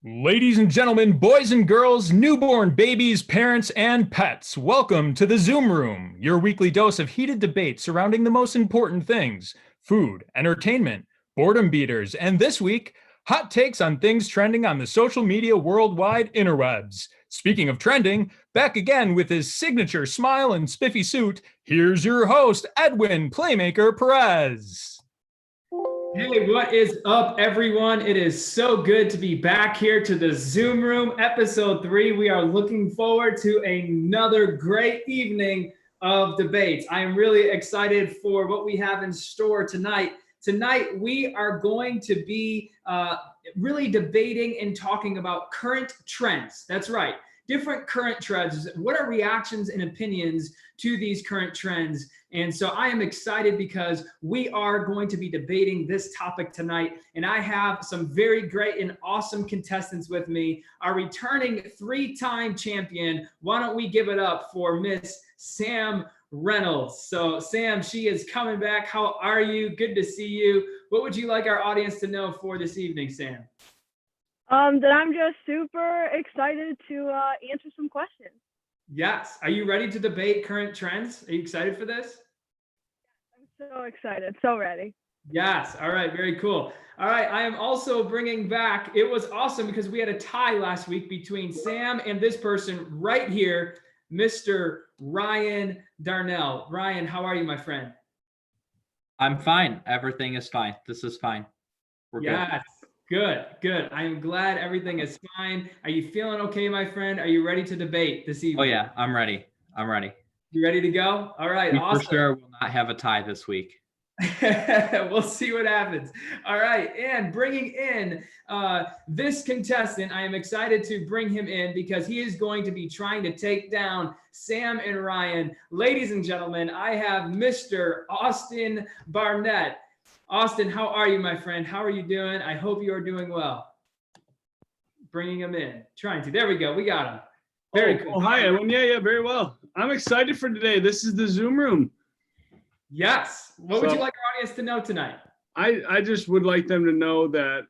Ladies and gentlemen, boys and girls, newborn babies, parents, and pets, welcome to the Zoom Room, your weekly dose of heated debate surrounding the most important things: food, entertainment, boredom beaters, and this week, hot takes on things trending on the social media worldwide interwebs. Speaking of trending, back again with his signature smile and spiffy suit, here's your host, Edwin Playmaker Perez. Hey, what is up, everyone? It is so good to be back here to the Zoom Room, episode 3. We are looking forward to another great evening of debates. I am really excited for what we have in store tonight. Tonight, we are going to be really debating and talking about current trends. That's right, different current trends. What are reactions and opinions to these current trends? And so I am excited because we are going to be debating this topic tonight. And I have some very great and awesome contestants with me. Our returning 3-time champion. Why don't we give it up for Miss Sam Reynolds? So Sam, she is coming back. How are you? Good to see you. What would you like our audience to know for this evening, Sam? That I'm just super excited to answer some questions. Yes. Are you ready to debate current trends? Are you excited for this? I'm so excited, so ready. Yes. All right. Very cool. All right. I am also bringing back, it was awesome because we had a tie last week between Sam and this person right here, Mr. Ryan Darnell. Ryan, how are you, my friend? I'm fine. Everything is fine. This is fine. We're yes. Good. I am glad everything is fine. Are you feeling okay, my friend? Are you ready to debate this evening? Oh yeah, I'm ready. You ready to go? All right. We awesome. for sure will not have a tie this week. We'll see what happens. All right. And bringing in this contestant, I am excited to bring him in because he is going to be trying to take down Sam and Ryan. Ladies and gentlemen, I have Mr. Austin Barnett. Austin, how are you, my friend? How are you doing? I hope you are doing well. Bringing him in. Trying to. There we go. We got him. Very cool. Oh, hi, Edwin. Yeah, very well. I'm excited for today. This is the Zoom Room. Yes. What would you like our audience to know tonight? I just would like them to know that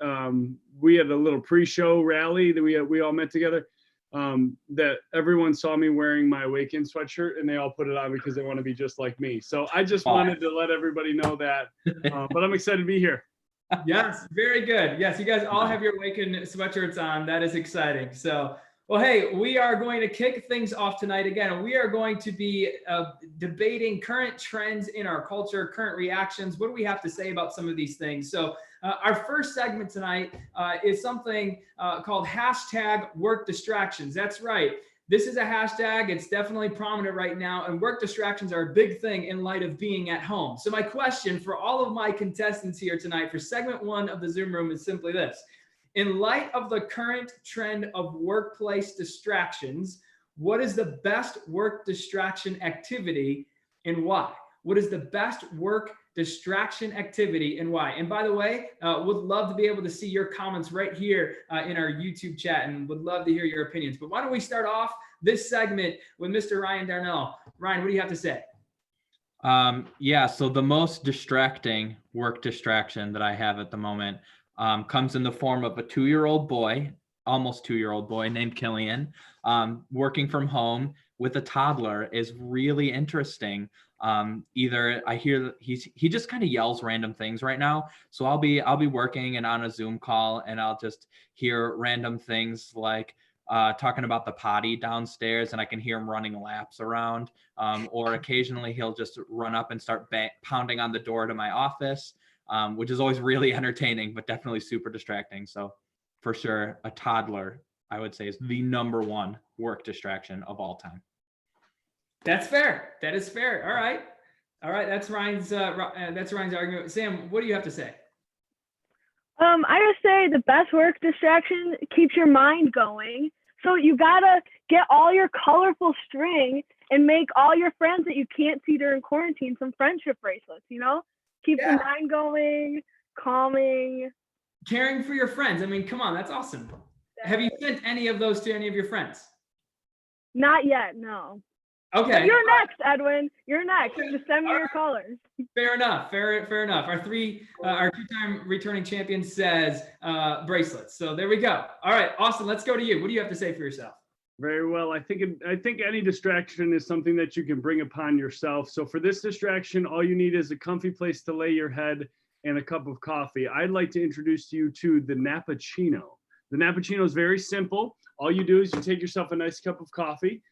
we had a little pre-show rally that we all met together. That everyone saw me wearing my Awaken sweatshirt and they all put it on because they want to be just like me. So I just wanted to let everybody know that. But I'm excited to be here. Yes, very good. Yes, you guys all have your Awaken sweatshirts on. That is exciting. So, well, hey, we are going to kick things off tonight again. We are going to be debating current trends in our culture, current reactions. What do we have to say about some of these things? So our first segment tonight is something called #WorkDistractions. That's right. This is a hashtag. It's definitely prominent right now, and work distractions are a big thing in light of being at home. So my question for all of my contestants here tonight for segment 1 of the Zoom Room is simply this. In light of the current trend of workplace distractions, what is the best work distraction activity and why? What is the best work distraction activity and why? And by the way, would love to be able to see your comments right here in our YouTube chat and would love to hear your opinions. But why don't we start off this segment with Mr. Ryan Darnell. Ryan, what do you have to say? Yeah, so the most distracting work distraction that I have at the moment comes in the form of a 2-year-old boy, almost 2-year-old boy named Killian. Working from home with a toddler is really interesting. Either I hear he just kind of yells random things right now. So I'll be working and on a Zoom call and I'll just hear random things like talking about the potty downstairs and I can hear him running laps around. Or occasionally he'll just run up and start pounding on the door to my office, which is always really entertaining, but definitely super distracting. So for sure, a toddler, I would say, is the #1 work distraction of all time. That's fair. That is fair. All right. That's Ryan's argument. Sam, what do you have to say? I would say the best work distraction keeps your mind going. So you gotta get all your colorful string and make all your friends that you can't see during quarantine some friendship bracelets, Keep the mind going, calming. Caring for your friends. I mean, come on, that's awesome. Have you sent any of those to any of your friends? Not yet, no. Okay. You're next, Edwin. You're next. Okay. Just send me All your right. colors. Fair enough. Fair enough. Our two-time returning champion says bracelets. So there we go. All right, Austin, let's go to you. What do you have to say for yourself? Very well. I think any distraction is something that you can bring upon yourself. So for this distraction, all you need is a comfy place to lay your head and a cup of coffee. I'd like to introduce you to the Nappuccino. The Nappuccino is very simple. All you do is you take yourself a nice cup of coffee,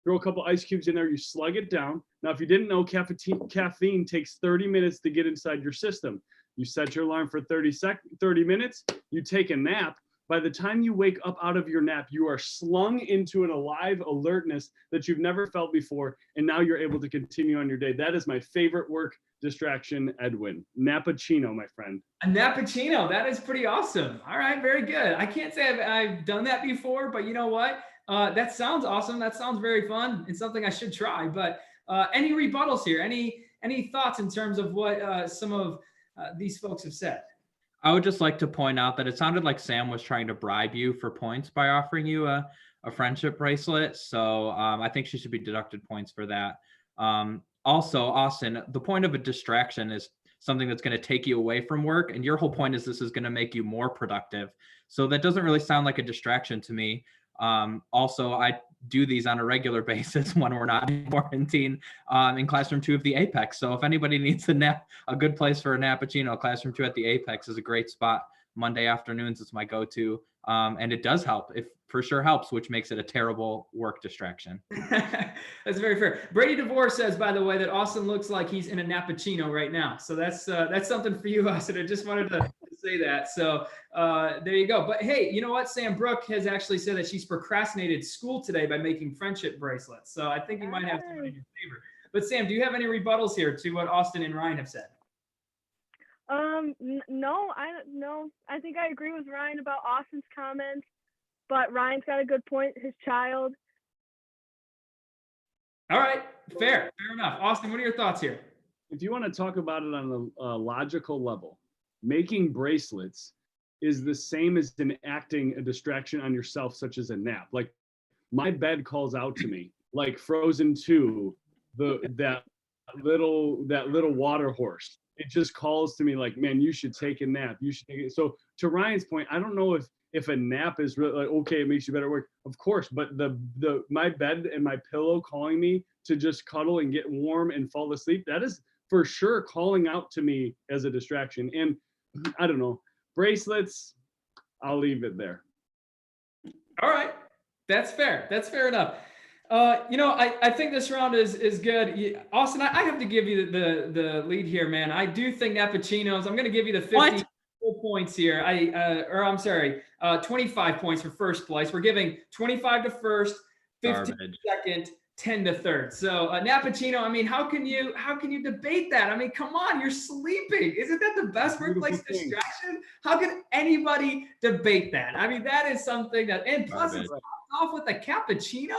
throw a couple ice cubes in there, you slug it down. Now, if you didn't know, caffeine takes 30 minutes to get inside your system. You set your alarm for 30 minutes, you take a nap. By the time you wake up out of your nap, you are slung into an alive alertness that you've never felt before, and now you're able to continue on your day. That is my favorite work distraction, Edwin. Nappuccino, my friend. A Nappuccino. That is pretty awesome. All right, very good. I can't say I've done that before, but you know what? That sounds awesome. That sounds very fun. It's something I should try. But any rebuttals here? Any thoughts in terms of what some of these folks have said? I would just like to point out that it sounded like Sam was trying to bribe you for points by offering you a friendship bracelet. So I think she should be deducted points for that. Also, Austin, the point of a distraction is something that's going to take you away from work. And your whole point is this is going to make you more productive. So that doesn't really sound like a distraction to me. Also, I do these on a regular basis when we're not in quarantine in Classroom 2 of the Apex. So if anybody needs a good place for a Nappuccino, Classroom 2 at the Apex is a great spot. Monday afternoons, it's my go-to. And it does help. It for sure helps, which makes it a terrible work distraction. That's very fair. Brady DeVore says, by the way, that Austin looks like he's in a Nappuccino right now. So that's something for you, Austin. I just wanted to say that. So there you go. But hey, you know what? Sam Brooke has actually said that she's procrastinated school today by making friendship bracelets. So I think you might have someone in your favor. But Sam, do you have any rebuttals here to what Austin and Ryan have said? No, I think I agree with Ryan about Austin's comments, but Ryan's got a good point. His child. All right, fair enough. Austin, what are your thoughts here? If you want to talk about it on a logical level, making bracelets is the same as enacting a distraction on yourself, such as a nap. Like my bed calls out to me, like Frozen 2, that little water horse. It just calls to me like, man, you should take a nap. You should take it. So to Ryan's point, I don't know if a nap is really like, okay, it makes you better work. Of course, but my bed and my pillow calling me to just cuddle and get warm and fall asleep, that is for sure calling out to me as a distraction. And I don't know, bracelets, I'll leave it there. All right, that's fair. That's fair enough. I think this round is good. Austin, I have to give you the lead here, man. I do think Nappuccinos. I'm going to give you the 50 points here. 25 points for first place. We're giving 25 to first, 15 to second, 10 to third. So Nappuccino. I mean, how can you debate that? I mean, come on, you're sleeping. Isn't that the best workplace distraction? How can anybody debate that? I mean, that is something that. And plus, it's topped off with a cappuccino.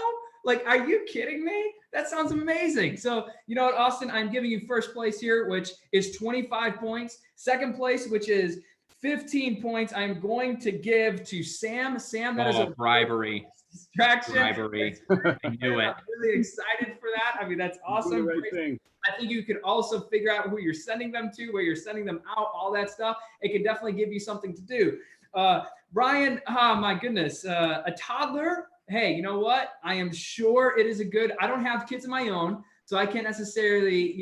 Like, are you kidding me? That sounds amazing. So, you know what, Austin, I'm giving you first place here, which is 25 points. Second place, which is 15 points, I'm going to give to Sam. Sam, that is a bribery. Distraction. Bribery. I knew it. I'm really excited for that. I mean, that's awesome. Right thing. I think you could also figure out who you're sending them to, where you're sending them out, all that stuff. It can definitely give you something to do. Brian, my goodness, a toddler. Hey, you know what? I am sure it is I don't have kids of my own, so I can't necessarily,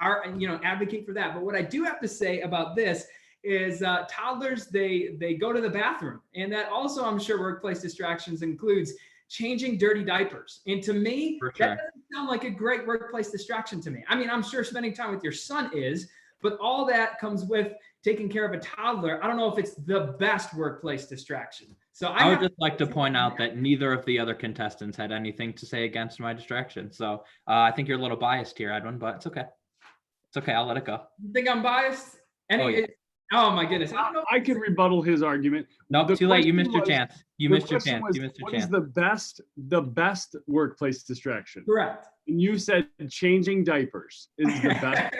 advocate for that. But what I do have to say about this is toddlers, they go to the bathroom. And that also, I'm sure, workplace distractions includes changing dirty diapers. And to me, that doesn't sound like a great workplace distraction to me. I mean, I'm sure spending time with your son is, but all that comes with taking care of a toddler. I don't know if it's the best workplace distraction. So I would just like to point out that neither of the other contestants had anything to say against my distraction. So I think you're a little biased here, Edwin, but it's okay. It's okay. I'll let it go. You think I'm biased? Oh my goodness. I don't know. I could rebuttal his argument. Nope, too late. You missed your chance. You missed your chance. What is the best workplace distraction? Correct. And you said changing diapers is the best.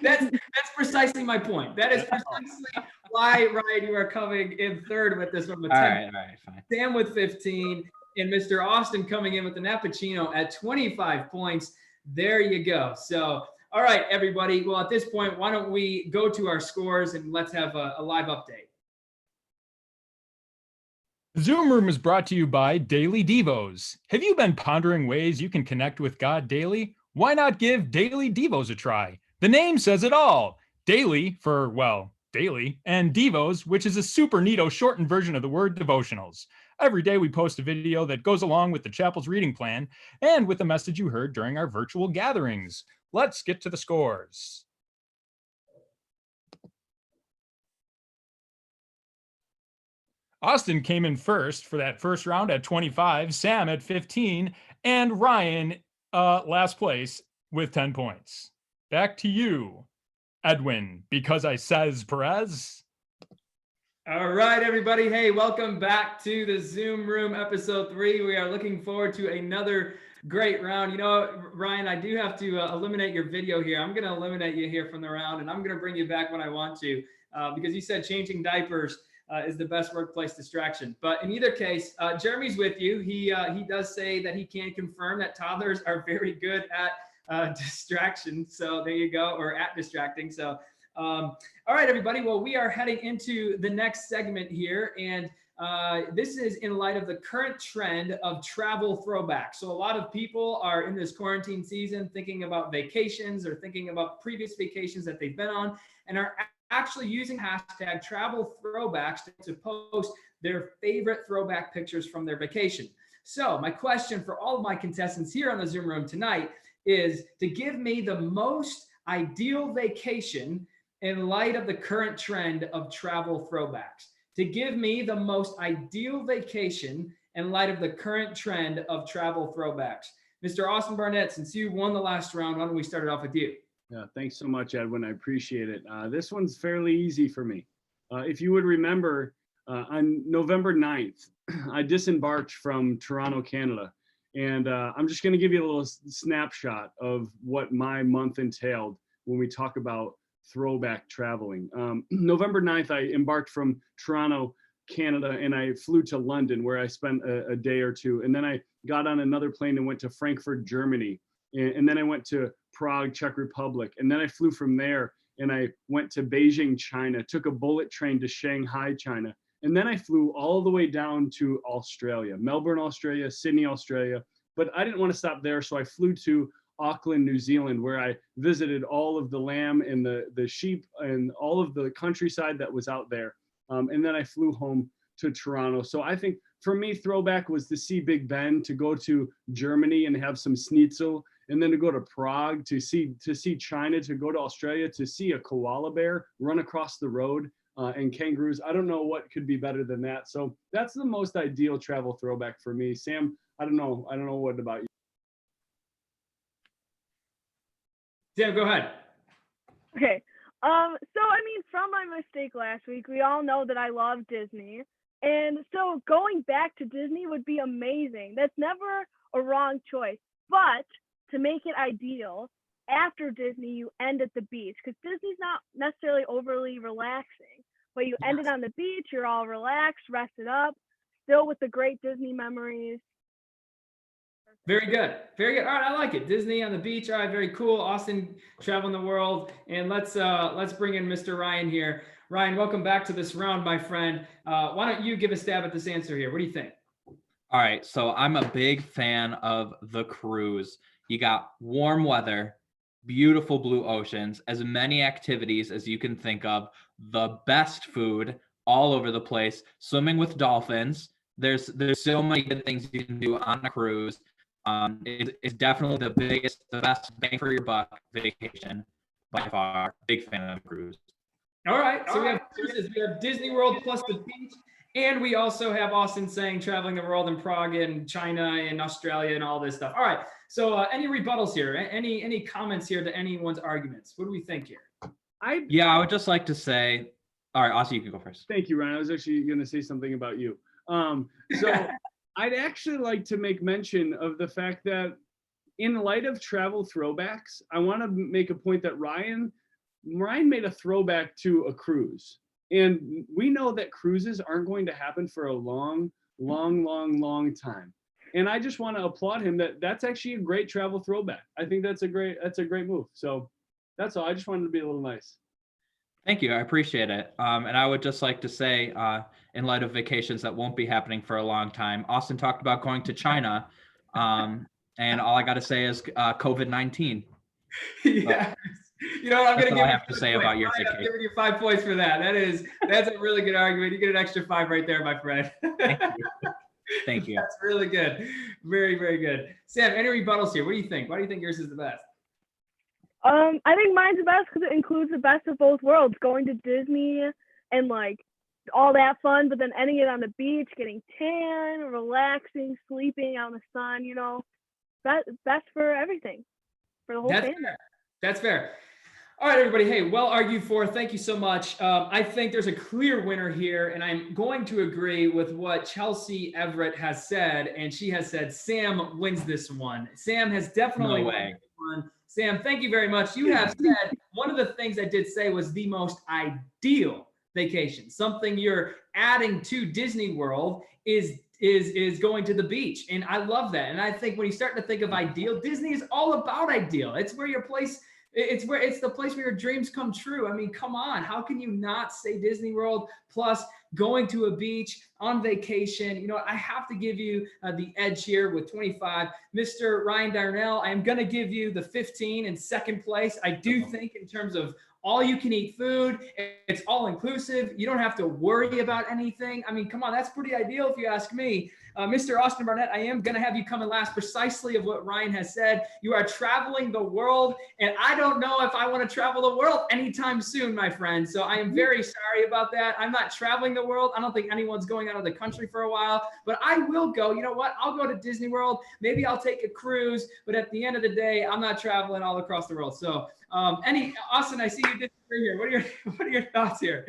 That's precisely my point. That is precisely why, Ryan, you are coming in third with this one. With 10. All right, fine. Sam with 15, and Mr. Austin coming in with the Nappuccino at 25 points. There you go. So, all right, everybody. Well, at this point, why don't we go to our scores and let's have a live update. The Zoom Room is brought to you by Daily Devos. Have you been pondering ways you can connect with God daily? Why not give Daily Devos a try? The name says it all. Daily for, well, daily, and Devos, which is a super neato shortened version of the word devotionals. Every day we post a video that goes along with the chapel's reading plan and with the message you heard during our virtual gatherings. Let's get to the scores. Austin came in first for that first round at 25, Sam at 15, and Ryan last place with 10 points. Back to you, Edwin, because I says Perez. All right, everybody. Hey, welcome back to the Zoom Room episode 3. We are looking forward to another great round. You know, Ryan, I do have to eliminate your video here. I'm going to eliminate you here from the round, and I'm going to bring you back when I want to, because you said changing diapers is the best workplace distraction. But in either case, Jeremy's with you. He does say that he can confirm that toddlers are very good at distraction. So there you go, or at distracting. So, all right, everybody. Well, we are heading into the next segment here, and this is in light of the current trend of travel throwback. So a lot of people are in this quarantine season thinking about vacations or thinking about previous vacations that they've been on, and are actually using hashtag travel throwbacks to post their favorite throwback pictures from their vacation. So my question for all of my contestants here on the Zoom Room tonight is to give me the most ideal vacation in light of the current trend of travel throwbacks. To give me the most ideal vacation in light of the current trend of travel throwbacks. Mr. Austin Barnett, since you won the last round, why don't we start it off with you? Yeah, thanks so much, Edwin. I appreciate it. This one's fairly easy for me. If you would remember, on November 9th, I disembarked from Toronto, Canada. And I'm just going to give you a little snapshot of what my month entailed when we talk about throwback traveling. November 9th, I embarked from Toronto, Canada, and I flew to London, where I spent a day or two. And then I got on another plane and went to Frankfurt, Germany. And then I went to Prague, Czech Republic. And then I flew from there and I went to Beijing, China, took a bullet train to Shanghai, China. And then I flew all the way down to Australia, Melbourne, Australia, Sydney, Australia. But I didn't want to stop there. So I flew to Auckland, New Zealand, where I visited all of the lamb and the sheep and all of the countryside that was out there. And then I flew home to Toronto. So I think for me, throwback was to see Big Ben, to go to Germany and have some schnitzel, and then to go to Prague, to see China, to go to Australia, to see a koala bear run across the road, and kangaroos. I don't know what could be better than that. So that's the most ideal travel throwback for me. Sam, I don't know what about you? Sam, go ahead. Okay. So I mean, from my mistake last week, we all know that I love Disney. And so going back to Disney would be amazing. That's never a wrong choice. But to make it ideal, after Disney, you end at the beach, because Disney's not necessarily overly relaxing, but you ended on the beach, you're all relaxed, rested up, still with the great Disney memories. Very good. Very good. All right, I like it. Disney on the beach. All right, very cool. Austin traveling the world. And let's bring in Mr. Ryan here. Ryan, welcome back to this round, my friend. Why don't you give a stab at this answer here? What do you think? All right, so I'm a big fan of the cruise. You got warm weather, beautiful blue oceans, as many activities as you can think of, the best food all over the place, swimming with dolphins. There's so many good things you can do on a cruise. It's definitely the best bang for your buck vacation by far. Big fan of the cruise. All right, so we have Disney World plus the beach, and we also have Austin saying traveling the world in Prague and China and Australia and all this stuff. All right, so any rebuttals here? Any comments here to anyone's arguments? What do we think here? I would just like to say, all right, Austin, you can go first. Thank you, Ryan. I was actually going to say something about you. So I'd actually like to make mention of the fact that in light of travel throwbacks, I want to make a point that Ryan made a throwback to a cruise. And we know that cruises aren't going to happen for a long time. And I just want to applaud him that's actually a great travel throwback. I think that's a great move. So that's all. I just wanted to be a little nice. Thank you. I appreciate it. And I would just like to say, in light of vacations that won't be happening for a long time, Austin talked about going to China. And all I got to say is COVID-19. Yes. You know what? I'm going to give I have to say about your vacation. vacation. I'm giving you 5 points for that. That's a really good argument. You get an extra 5 right there, my friend. Thank you. Thank you. That's really good. Very, very good. Sam, any rebuttals here? What do you think? Why do you think yours is the best? I think mine's the best because it includes the best of both worlds, going to Disney and like all that fun, but then ending it on the beach, getting tan, relaxing, sleeping out in the sun, you know, best for everything, for the whole family. Fair. That's fair. All right, everybody. Hey, well argued for. Thank you so much. I think there's a clear winner here, and I'm going to agree with what Chelsea Everett has said, and she has said Sam wins this one. Sam has definitely won this one. Sam, thank you very much. You have said one of the things I did say was the most ideal vacation. Something you're adding to Disney World is going to the beach, and I love that. And I think when you start to think of ideal, Disney is all about ideal. It's where your place. It's the place where your dreams come true. I mean, come on. How can you not say Disney World plus going to a beach on vacation? You know, I have to give you the edge here with 25. Mr. Ryan Darnell, I am going to give you the 15 in second place. I do think in terms of all you can eat food, it's all inclusive. You don't have to worry about anything. I mean, come on, that's pretty ideal if you ask me. Mr. Austin Barnett, I am going to have you come in last precisely of what Ryan has said. You are traveling the world, and I don't know if I want to travel the world anytime soon, my friend. So I am very sorry about that. I'm not traveling the world. I don't think anyone's going out of the country for a while, but I will go. You know what? I'll go to Disney World. Maybe I'll take a cruise, but at the end of the day, I'm not traveling all across the world. So Austin, I see you disagree here. What are your thoughts here?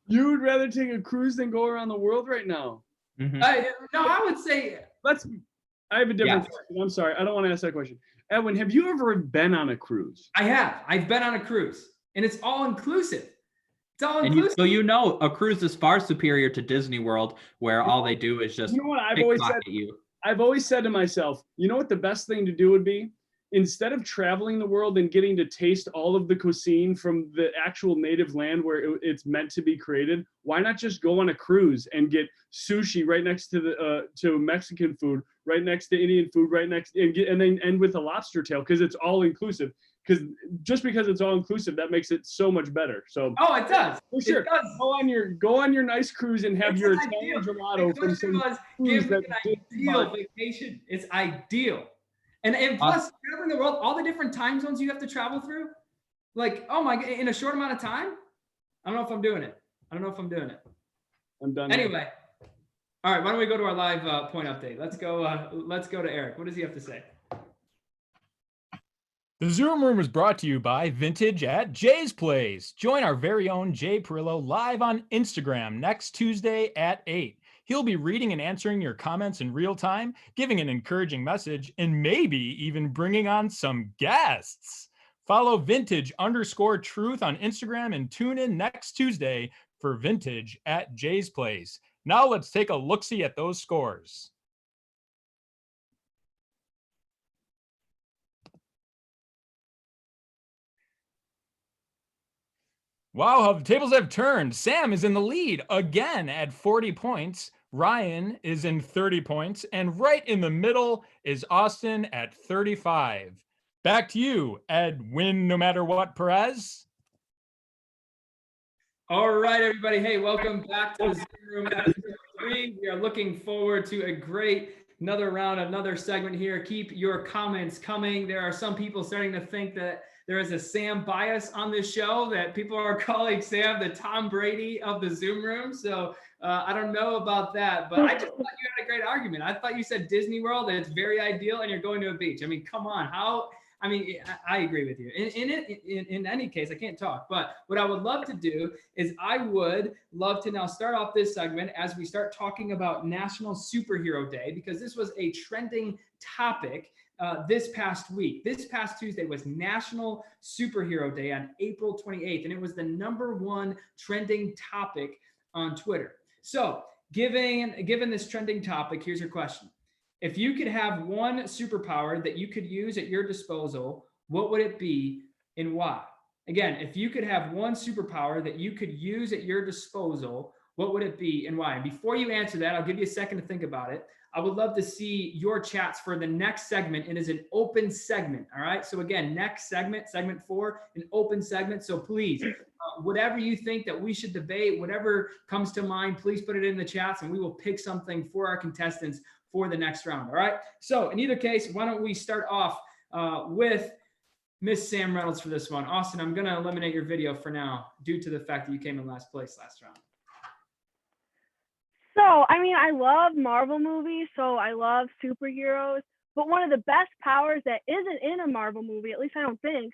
You would rather take a cruise than go around the world right now? Mm-hmm. No, I would say I have a different question. I'm sorry. I don't want to ask that question. Edwin, have you ever been on a cruise? I have. I've been on a cruise, and it's all inclusive. It's all inclusive. So you know, a cruise is far superior to Disney World, where all they do is just I've always said to myself, you know what the best thing to do would be? Instead of traveling the world and getting to taste all of the cuisine from the actual native land where it's meant to be created, why not just go on a cruise and get sushi right next to the to Mexican food, right next to Indian food, right next, and then end with a lobster tail because it's all inclusive. Because just because it's all inclusive, that makes it so much better. So it does. For sure. It does. Go on your nice cruise and have your Italian gelato from some cruise. Give me an ideal vacation. It's ideal. And plus, traveling the world, all the different time zones you have to travel through, like, oh my, in a short amount of time. I don't know if I'm doing it. I'm done. Anyway, all right. Why don't we go to our live point update? Let's go to Eric. What does he have to say? The Zoom Room is brought to you by Vintage at Jay's Place. Join our very own Jay Perillo live on Instagram next Tuesday at 8. He'll be reading and answering your comments in real time, giving an encouraging message, and maybe even bringing on some guests. Follow vintage_truth on Instagram and tune in next Tuesday for Vintage at Jay's Place. Now let's take a look-see at those scores. Wow, how the tables have turned. Sam is in the lead again at 40 points. Ryan is in 30 points. And right in the middle is Austin at 35. Back to you, Ed Win No Matter What Perez. All right, everybody. Hey, welcome back to the Zoom Room episode 3. We are looking forward to another round, another segment here. Keep your comments coming. There are some people starting to think that there is a Sam bias on this show, that people are calling Sam the Tom Brady of the Zoom Room. So I don't know about that, but I just thought you had a great argument. I thought you said Disney World, and it's very ideal, and you're going to a beach. I mean, come on. I agree with you. In any case, I can't talk, but what I would love to do is I would love to now start off this segment as we start talking about National Superhero Day, because this was a trending topic this past week. This past Tuesday was National Superhero Day on April 28th, and it was the #1 trending topic on Twitter. So given this trending topic, here's your question. If you could have one superpower that you could use at your disposal, what would it be and why? Again, if you could have one superpower that you could use at your disposal, what would it be and why? And before you answer that, I'll give you a second to think about it. I would love to see your chats for the next segment. It is an open segment. All right. So again, next segment, segment 4, an open segment. So please, whatever you think that we should debate, whatever comes to mind, please put it in the chats and we will pick something for our contestants for the next round. All right. So in either case, why don't we start off with Miss Sam Reynolds for this one. Austin, I'm going to eliminate your video for now due to the fact that you came in last place last round. So, I mean, I love Marvel movies, so I love superheroes. But one of the best powers that isn't in a Marvel movie, at least I don't think,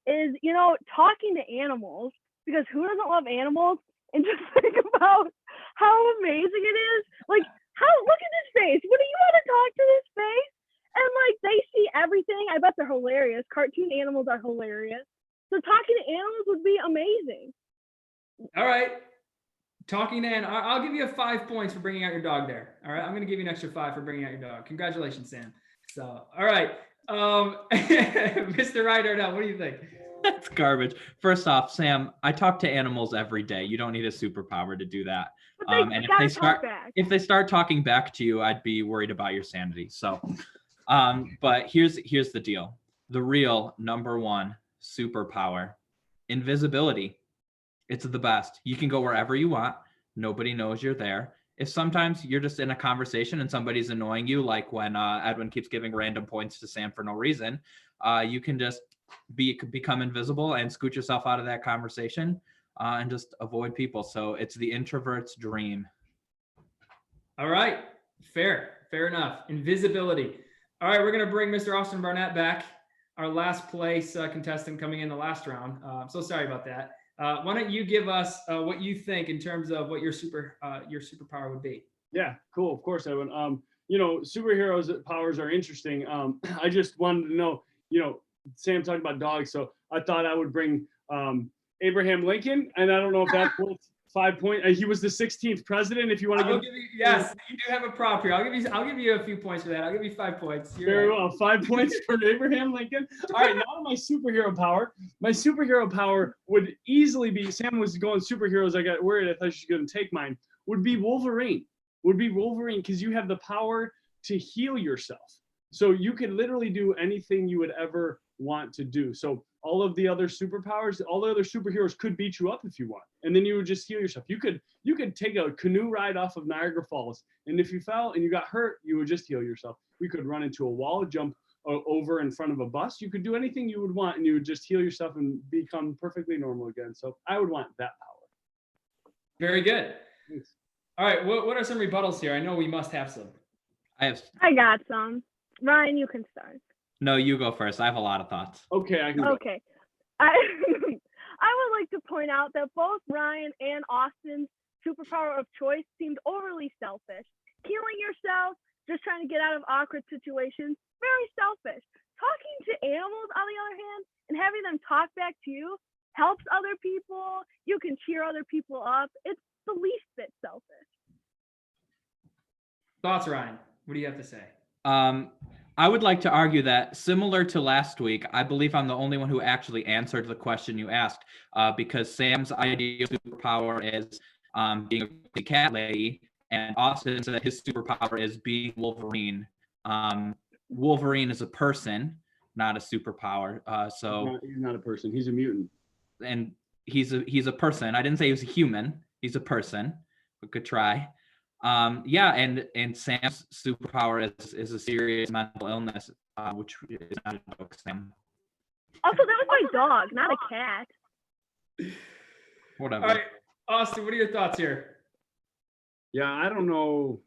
is, you know, talking to animals. Because who doesn't love animals? And just think about how amazing it is. Like, look at this face. What do you want to talk to this face? And like, they see everything. I bet they're hilarious. Cartoon animals are hilarious. So talking to animals would be amazing. All right. Talking to animals. I'll give you 5 points for bringing out your dog there. All right. I'm going to give you an extra 5 for bringing out your dog. Congratulations, Sam. So, all right. Mr. Ryder, now, what do you think? That's garbage. First off, Sam, I talk to animals every day. You don't need a superpower to do that. But they And gotta talk back. if they start talking back to you, I'd be worried about your sanity. So, but here's the deal. The real number one superpower, invisibility. It's the best. You can go wherever you want. Nobody knows you're there. If sometimes you're just in a conversation and somebody's annoying you, like when Edwin keeps giving random points to Sam for no reason, you can just become invisible and scoot yourself out of that conversation and just avoid people. So it's the introvert's dream. All right. Fair enough. Invisibility. All right. We're going to bring Mr. Austin Barnett back, our last place contestant coming in the last round. I'm so sorry about that. Why don't you give us what you think in terms of what your superpower would be? Yeah, cool. Of course I would. You know, superheroes powers are interesting. I just wanted to know, you know, Sam talked about dogs, so I thought I would bring Abraham Lincoln, and I don't know if that's 5 points. He was the 16th president. If you want to give you, yes, you do have a prop here. I'll give you a few points for that. I'll give you 5 points. Very well, 5 points for Abraham Lincoln. All right, now my superhero power. My superhero power would easily be. Sam was going superheroes. I got worried. I thought she was going to take mine. Would be Wolverine. Because you have the power to heal yourself. So you could literally do anything you would ever want to do. So all of the other superpowers, all the other superheroes could beat you up if you want, and then you would just heal yourself. You could take a canoe ride off of Niagara Falls, and if you fell and you got hurt, you would just heal yourself. You could run into a wall, jump over in front of a bus. You could do anything you would want, and you would just heal yourself and become perfectly normal again. So I would want that power. Very good. Thanks. All right. What are some rebuttals here? I know we must have some. I got some. Ryan, you can start. No, you go first. I have a lot of thoughts. Okay, I can go. Okay. I would like to point out that both Ryan and Austin's superpower of choice seemed overly selfish. Healing yourself, just trying to get out of awkward situations, very selfish. Talking to animals, on the other hand, and having them talk back to you helps other people. You can cheer other people up. It's the least bit selfish. Thoughts, Ryan? What do you have to say? I would like to argue that, similar to last week, I believe I'm the only one who actually answered the question you asked, because Sam's ideal superpower is being a cat lady, and Austin said his superpower is being Wolverine. Wolverine is a person, not a superpower. So he's not a person. He's a mutant. And he's a person. I didn't say he was a human. He's a person. We could try. Yeah, and Sam's superpower is a serious mental illness, which is not a joke, Sam. Also, that was my dog, not a cat. Whatever. All right, Austin, what are your thoughts here? Yeah, I don't know,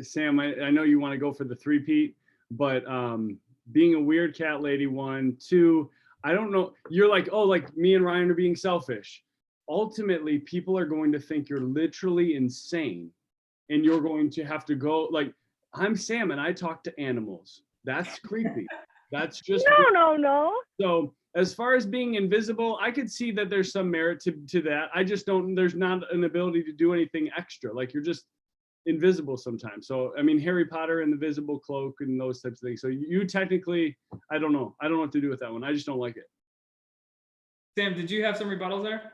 Sam. I know you want to go for the three-peat, but being a weird cat lady, 1, 2. I don't know. You're like, oh, like me and Ryan are being selfish. Ultimately, people are going to think you're literally insane. And you're going to have to go, like, I'm Sam and I talk to animals. That's creepy. That's just No. So as far as being invisible, I could see that there's some merit to that. I just don't, there's not an ability to do anything extra. Like you're just invisible sometimes. So, I mean, Harry Potter and the Visible Cloak and those types of things. So you technically, I don't know. I don't know what to do with that one. I just don't like it. Sam, did you have some rebuttals there?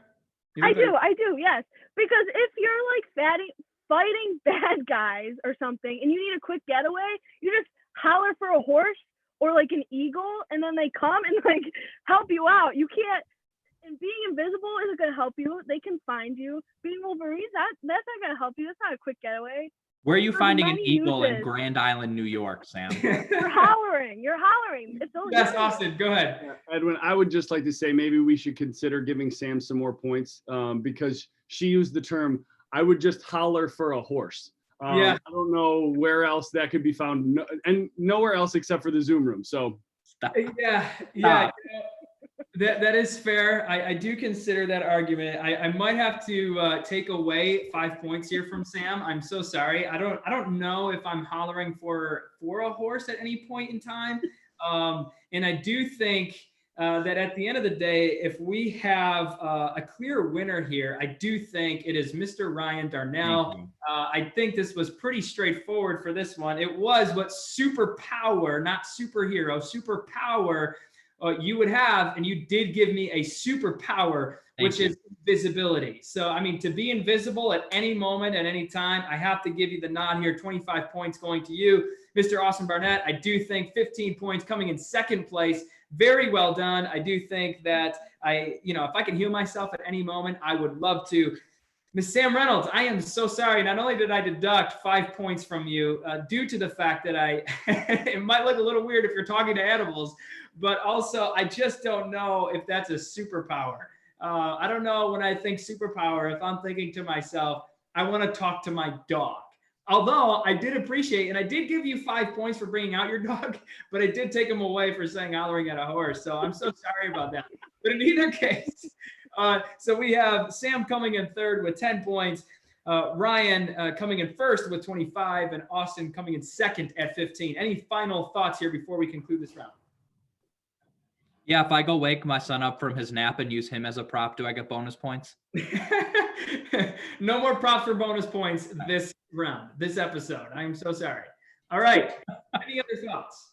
I do, yes. Because if you're like fighting bad guys or something and you need a quick getaway, you just holler for a horse or like an eagle, and then they come and like help you out. You can't, and being invisible isn't going to help you. They can find you. Being Wolverine, that's not going to help you. That's not a quick getaway. Where are you There's finding an many eagle in uses. Grand Island, New York, Sam? You're hollering. It's so Yes, Austin, go ahead. Edwin, I would just like to say maybe we should consider giving Sam some more points because she used the term, I would just holler for a horse. Yeah. I don't know where else that could be found, and nowhere else except for the Zoom room. So Stop. Yeah. That is fair. I do consider that argument. I might have to take away 5 points here from Sam. I'm so sorry. I don't know if I'm hollering for a horse at any point in time. And I do think that at the end of the day, if we have a clear winner here, I do think it is Mr. Ryan Darnell. I think this was pretty straightforward for this one. It was what superpower, not superhero, superpower you would have, and you did give me a superpower, which is invisibility. So, I mean, to be invisible at any moment, at any time, I have to give you the nod here. 25 points going to you, Mr. Austin Barnett. I do think 15 points coming in second place. Very well done. I do think that if I can heal myself at any moment, I would love to. Miss Sam Reynolds, I am so sorry. Not only did I deduct 5 points from you due to the fact that it might look a little weird if you're talking to animals, but also I just don't know if that's a superpower. I don't know when I think superpower, if I'm thinking to myself, I want to talk to my dog. Although I did appreciate, and I did give you 5 points for bringing out your dog, but I did take them away for saying hollering at a horse. So I'm so sorry about that. But in either case, so we have Sam coming in third with 10 points, Ryan coming in first with 25, and Austin coming in second at 15. Any final thoughts here before we conclude this round? Yeah, if I go wake my son up from his nap and use him as a prop, do I get bonus points? No more props for bonus points this round, this episode. I'm so sorry. All right. Any other thoughts?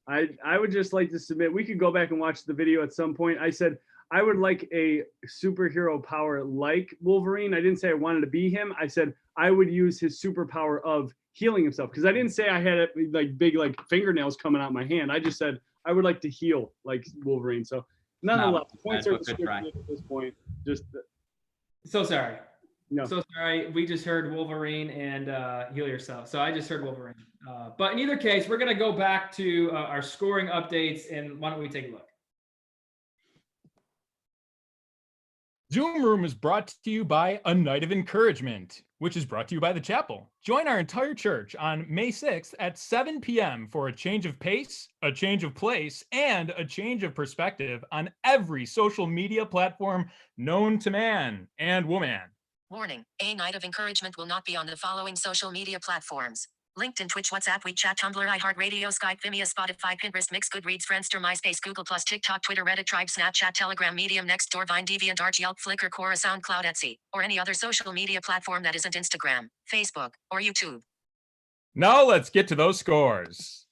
I would just like to submit, we could go back and watch the video at some point. I said, I would like a superhero power like Wolverine. I didn't say I wanted to be him. I said I would use his superpower of healing himself. Because I didn't say I had like big like fingernails coming out my hand. I just said I would like to heal like Wolverine. So nonetheless, points are restricted at this point. Just so sorry. No. So sorry. We just heard Wolverine and heal yourself. So I just heard Wolverine. But in either case, we're going to go back to our scoring updates, and why don't we take a look? Zoom Room is brought to you by A Night of Encouragement, which is brought to you by the Chapel. Join our entire church on May 6th at 7 p.m. for a change of pace, a change of place, and a change of perspective on every social media platform known to man and woman. Warning, A Night of Encouragement will not be on the following social media platforms: LinkedIn, Twitch, WhatsApp, WeChat, Tumblr, iHeartRadio, Skype, Vimeo, Spotify, Pinterest, Mix, Goodreads, Friendster, MySpace, Google+, TikTok, Twitter, Reddit, Tribe, Snapchat, Telegram, Medium, Nextdoor, Vine, DeviantArt, Yelp, Flickr, Quora, SoundCloud, Etsy, or any other social media platform that isn't Instagram, Facebook, or YouTube. Now let's get to those scores.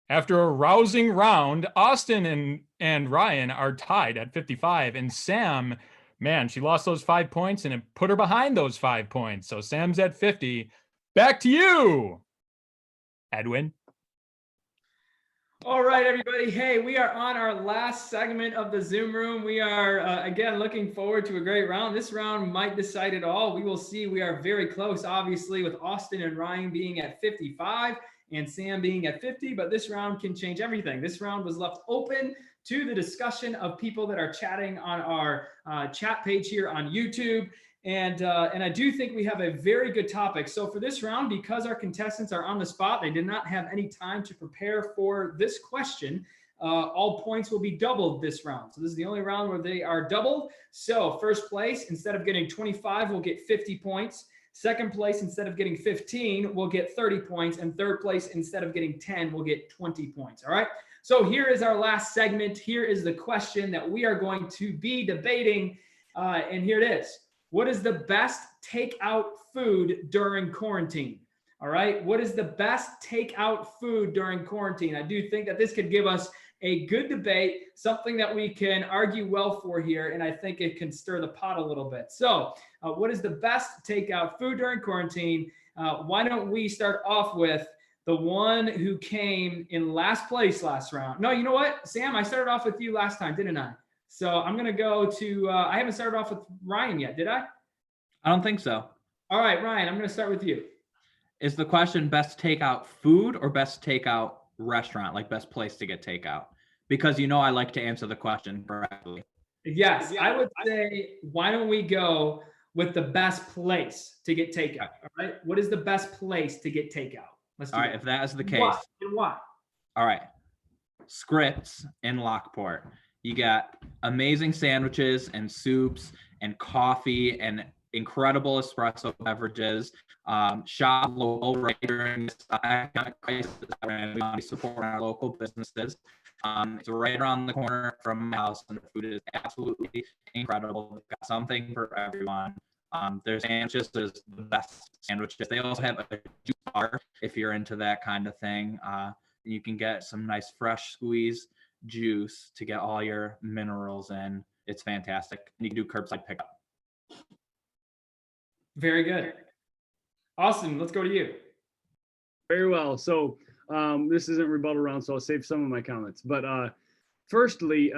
After a rousing round, Austin and Ryan are tied at 55, and Sam, man, she lost those 5 points and it put her behind those 5 points. So Sam's at 50. Back to you, Edwin. All right, everybody. Hey, we are on our last segment of the Zoom Room. We are, again, looking forward to a great round. This round might decide it all. We will see. We are very close, obviously, with Austin and Ryan being at 55 and Sam being at 50, but this round can change everything. This round was left open to the discussion of people that are chatting on our chat page here on YouTube. And I do think we have a very good topic. So for this round, because our contestants are on the spot, they did not have any time to prepare for this question. All points will be doubled this round. So this is the only round where they are doubled. So first place, instead of getting 25, will get 50 points. Second place, instead of getting 15, will get 30 points. And third place, instead of getting 10, will get 20 points. All right. So here is our last segment. Here is the question that we are going to be debating. And here it is. What is the best takeout food during quarantine? All right. What is the best takeout food during quarantine? I do think that this could give us a good debate, something that we can argue well for here. And I think it can stir the pot a little bit. So what is the best takeout food during quarantine? Why don't we start off with the one who came in last place last round? No, you know what, Sam, I started off with you last time, didn't I? So I'm going to go to, I haven't started off with Ryan yet, did I? I don't think so. All right, Ryan, I'm going to start with you. Is the question best takeout food or best takeout restaurant, like best place to get takeout? Because I like to answer the question correctly. Yes, I would say, why don't we go with the best place to get takeout? All right. What is the best place to get takeout? Let's do All right, that. if that is the case. Why? All right. Scripts in Lockport. You got amazing sandwiches and soups and coffee and incredible espresso beverages. Shop local right during this economic crisis. We want to support our local businesses. It's right around the corner from my house, and the food is absolutely incredible. They've got something for everyone. Their sandwiches, there's the best sandwiches. They also have a juice bar if you're into that kind of thing. You can get some nice fresh squeeze juice to get all your minerals in. It's fantastic. You can do curbside pickup. Very good. Austin, let's go to you. Very well. So this isn't rebuttal round, so I'll save some of my comments. But firstly,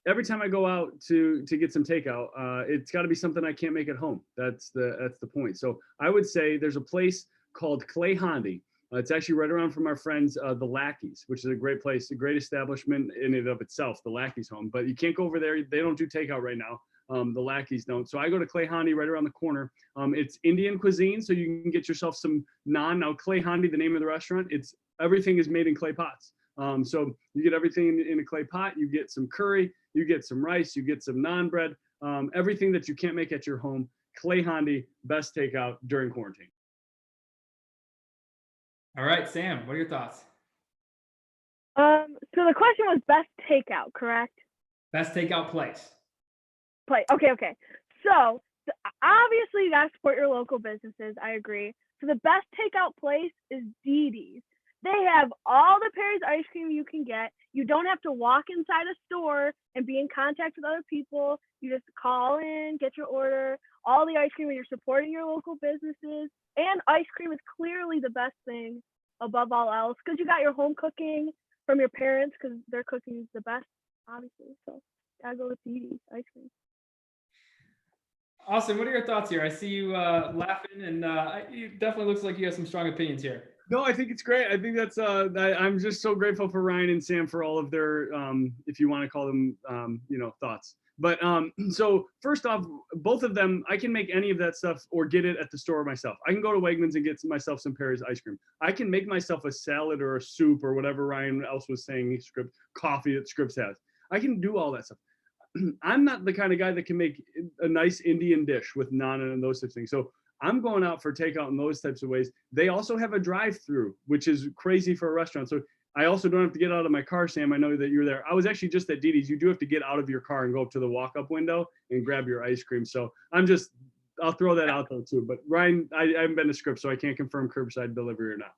every time I go out to get some takeout, it's got to be something I can't make at home. That's the point. So I would say there's a place called Clay Hondy. It's actually right around from our friends, the Lackeys, which is a great place, a great establishment in and of itself, the Lackeys home. But you can't go over there. They don't do takeout right now. The Lackeys don't. So I go to Clay Hondy right around the corner. It's Indian cuisine, so you can get yourself some naan. Now, Clay Hondy, the name of the restaurant, everything is made in clay pots. So you get everything in a clay pot. You get some curry, you get some rice, you get some naan bread, everything that you can't make at your home. Clay Hondy, best takeout during quarantine. All right, Sam, what are your thoughts? So the question was best takeout, correct? Best takeout place. Okay. So obviously you gotta support your local businesses. I agree. So the best takeout place is Dee Dee's. They have all the Perry's ice cream you can get. You don't have to walk inside a store and be in contact with other people. You just call in, get your order, all the ice cream, and you're supporting your local businesses. And ice cream is clearly the best thing above all else because you got your home cooking from your parents because their cooking is the best, obviously. So gotta go with Dee Dee's ice cream. Austin, what are your thoughts here? I see you laughing, and it definitely looks like you have some strong opinions here. No, I think it's great. I think that's I'm just so grateful for Ryan and Sam for all of their if you want to call them thoughts. But so first off, both of them, I can make any of that stuff or get it at the store myself. I can go to Wegmans and get myself some Perry's ice cream. I can make myself a salad or a soup or whatever Ryan else was saying, coffee that Scripps has. I can do all that stuff. I'm not the kind of guy that can make a nice Indian dish with naan and those types of things. So I'm going out for takeout in those types of ways. They also have a drive-through, which is crazy for a restaurant. So I also don't have to get out of my car, Sam. I know that you're there. I was actually just at Dee Dee's. You do have to get out of your car and go up to the walk-up window and grab your ice cream. So I'll throw that out there too. But Ryan, I haven't been to Scripps, so I can't confirm curbside delivery or not.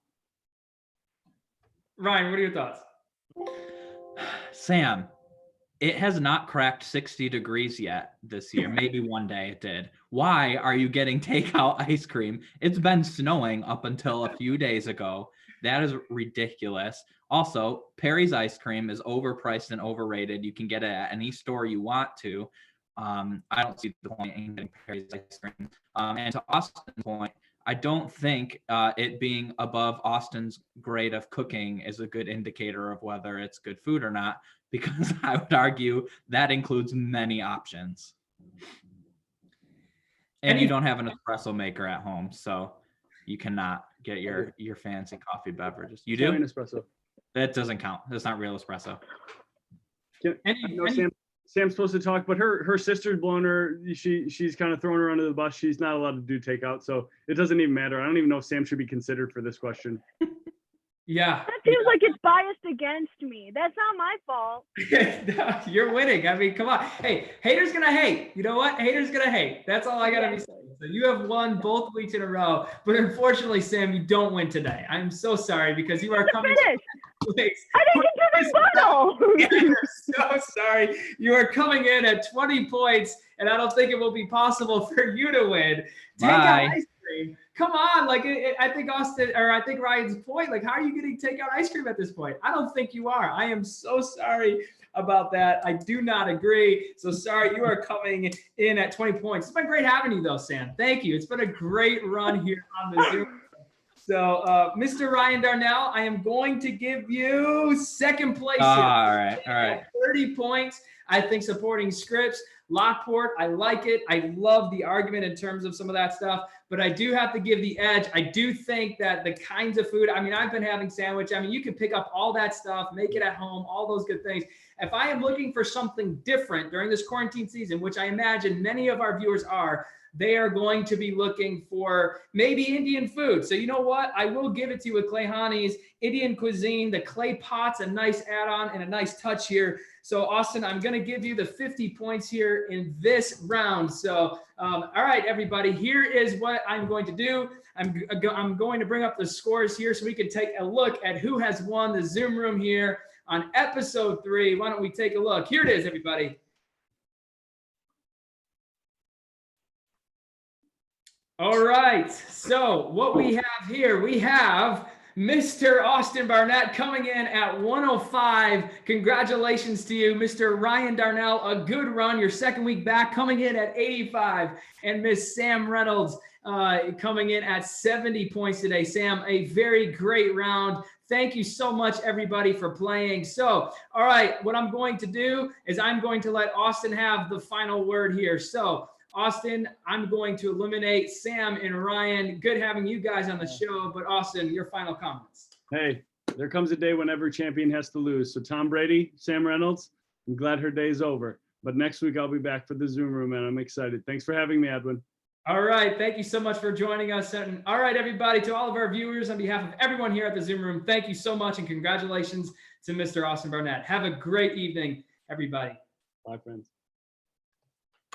Ryan, what are your thoughts? Sam, it has not cracked 60 degrees yet this year. Maybe one day it did. Why are you getting takeout ice cream? It's been snowing up until a few days ago. That is ridiculous. Also, Perry's ice cream is overpriced and overrated. You can get it at any store you want to. I don't see the point in getting Perry's ice cream. And to Austin's point, I don't think it being above Austin's grade of cooking is a good indicator of whether it's good food or not, because I would argue that includes many options. And you don't have an espresso maker at home, so you cannot get your fancy coffee beverages. You do? An espresso. That doesn't count. That's not real espresso. Sam's supposed to talk, but her sister's blowing her. She's kind of throwing her under the bus. She's not allowed to do takeout, so it doesn't even matter. I don't even know if Sam should be considered for this question. Yeah. That seems like it's biased against me. That's not my fault. No, you're winning. I mean, come on. Hey, haters gonna hate. You know what? Haters gonna hate. That's all I gotta be saying. So you have won both weeks in a row, but unfortunately, Sam, you don't win today. I'm so sorry because you are coming. Finish. Place. I didn't get to rebuttal. Yeah, I'm so sorry. You are coming in at 20 points, and I don't think it will be possible for you to win. Take out Bye. ice cream. Come on, like I think Austin, or I think Ryan's point. Like, how are you getting takeout ice cream at this point? I don't think you are. I am so sorry about that. I do not agree. So sorry, you are coming in at 20 points. It's been great having you, though, Sam. Thank you. It's been a great run here on the Zoom. So, Mr. Ryan Darnell, I am going to give you second place here. All right. 30 points. I think supporting Scripps, Lockport, I like it. I love the argument in terms of some of that stuff, but I do have to give the edge. I do think that the kinds of food, I mean, I've been having sandwich. I mean, you can pick up all that stuff, make it at home, all those good things. If I am looking for something different during this quarantine season, which I imagine many of our viewers are, they are going to be looking for maybe Indian food. So you know what? I will give it to you with Clay Hani's Indian cuisine. The clay pot's a nice add-on and a nice touch here. So Austin, I'm going to give you the 50 points here in this round. So, all right, everybody, here is what I'm going to do. I'm going to bring up the scores here so we can take a look at who has won the Zoom room here on episode 3. Why don't we take a look? Here it is, everybody. All right, so what we have here, we have Mr. Austin Barnett coming in at 105. Congratulations to you, Mr. Ryan Darnell. A good run, your second week back, coming in at 85. And Miss Sam Reynolds coming in at 70 points today. Sam, a very great round. Thank you so much, everybody, for playing. So, all right, what I'm going to do is I'm going to let Austin have the final word here. So, Austin, I'm going to eliminate Sam and Ryan. Good having you guys on the show, but Austin, your final comments. Hey, there comes a day when every champion has to lose. So Tom Brady, Sam Reynolds, I'm glad her day's over. But next week I'll be back for the Zoom room, and I'm excited. Thanks for having me, Edwin. All right, thank you so much for joining us. And all right, everybody, to all of our viewers, on behalf of everyone here at the Zoom room, thank you so much and congratulations to Mr. Austin Barnett. Have a great evening, everybody. Bye, friends.